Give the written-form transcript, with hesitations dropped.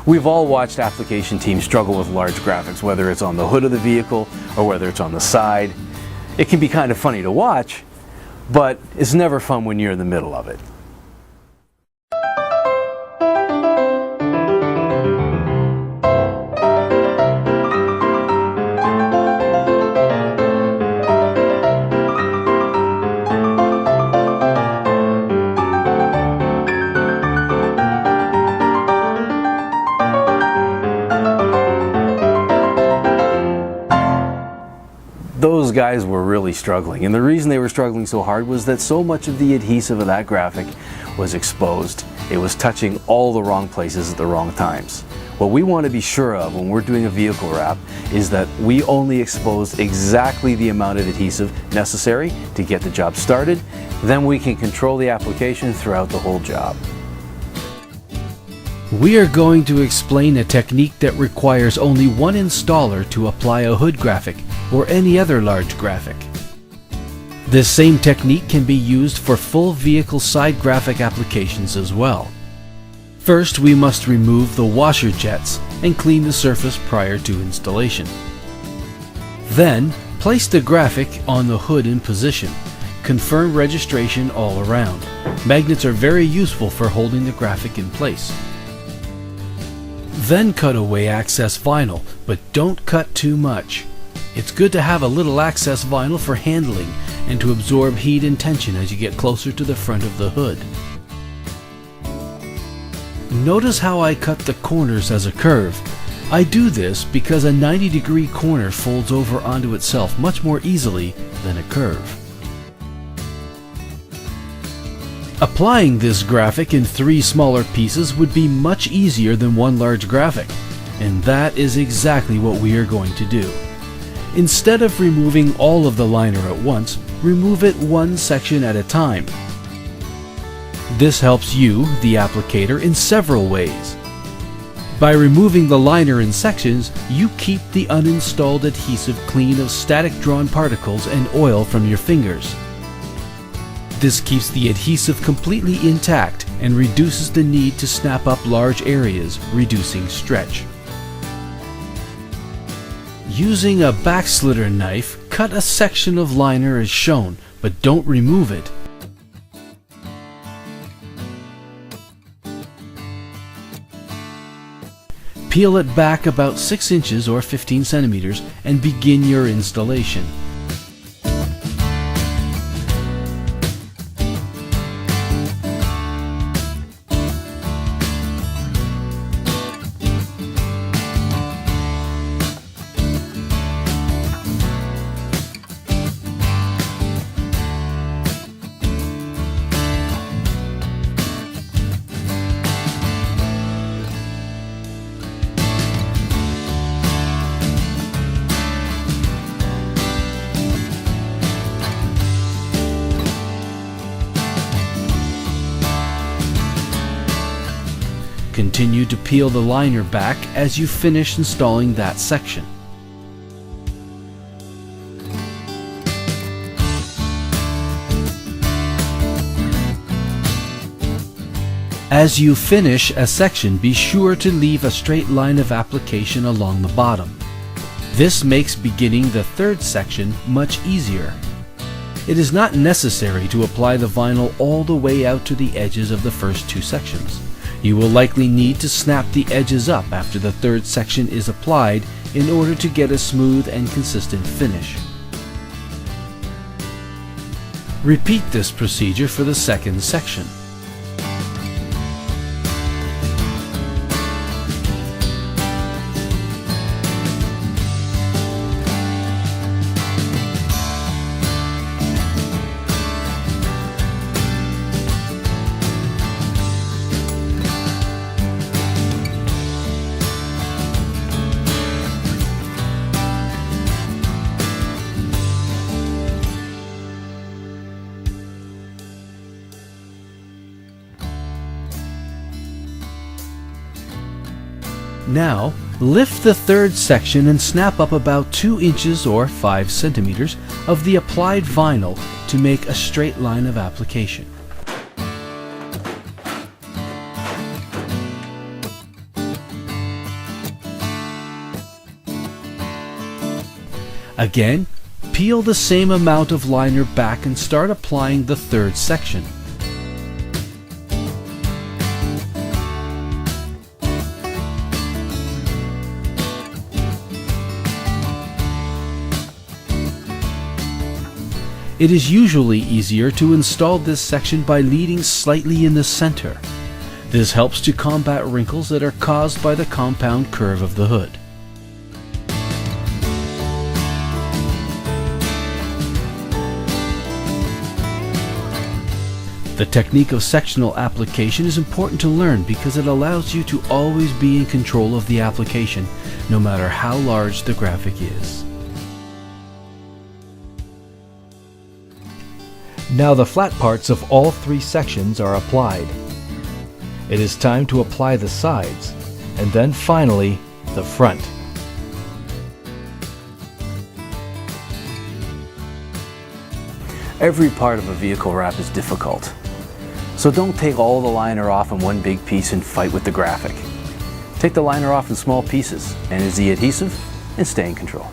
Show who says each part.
Speaker 1: We've all watched application teams struggle with large graphics, whether it's on the hood of the vehicle or whether it's on the side. It can be kind of funny to watch, but it's never fun when you're in the middle of it. Those guys were really struggling, and the reason they were struggling so hard was that so much of the adhesive of that graphic was exposed. It was touching all the wrong places at the wrong times. What we want to be sure of when we're doing a vehicle wrap is that we only expose exactly the amount of adhesive necessary to get the job started. Then we can control the application throughout the whole job.
Speaker 2: We are going to explain a technique that requires only one installer to apply a hood graphic or any other large graphic. This same technique can be used for full vehicle side graphic applications as well. First, we must remove the washer jets and clean the surface prior to installation. Then, place the graphic on the hood in position. Confirm registration all around. Magnets are very useful for holding the graphic in place. Then cut away excess vinyl, but don't cut too much. It's good to have a little excess vinyl for handling and to absorb heat and tension as you get closer to the front of the hood. Notice how I cut the corners as a curve. I do this because a 90-degree corner folds over onto itself much more easily than a curve. Applying this graphic in 3 smaller pieces would be much easier than one large graphic, and that is exactly what we are going to do. Instead of removing all of the liner at once, remove it one section at a time. This helps you, the applicator, in several ways. By removing the liner in sections, you keep the uninstalled adhesive clean of static drawn particles and oil from your fingers. This keeps the adhesive completely intact and reduces the need to snap up large areas, reducing stretch. Using a backslitter knife, cut a section of liner as shown, but don't remove it. Peel it back about 6 inches or 15 centimeters and begin your installation. Continue to peel the liner back as you finish installing that section. As you finish a section, be sure to leave a straight line of application along the bottom. This makes beginning the third section much easier. It is not necessary to apply the vinyl all the way out to the edges of the first 2 sections. You will likely need to snap the edges up after the third section is applied in order to get a smooth and consistent finish. Repeat this procedure for the second section. Now, lift the third section and snap up about 2 inches or 5 centimeters of the applied vinyl to make a straight line of application. Again, peel the same amount of liner back and start applying the third section. It is usually easier to install this section by leading slightly in the center. This helps to combat wrinkles that are caused by the compound curve of the hood. The technique of sectional application is important to learn because it allows you to always be in control of the application, no matter how large the graphic is.
Speaker 3: Now the flat parts of all three sections are applied. It is time to apply the sides, and then finally, the front.
Speaker 1: Every part of a vehicle wrap is difficult. So don't take all the liner off in one big piece and fight with the graphic. Take the liner off in small pieces and is the adhesive and stay in control.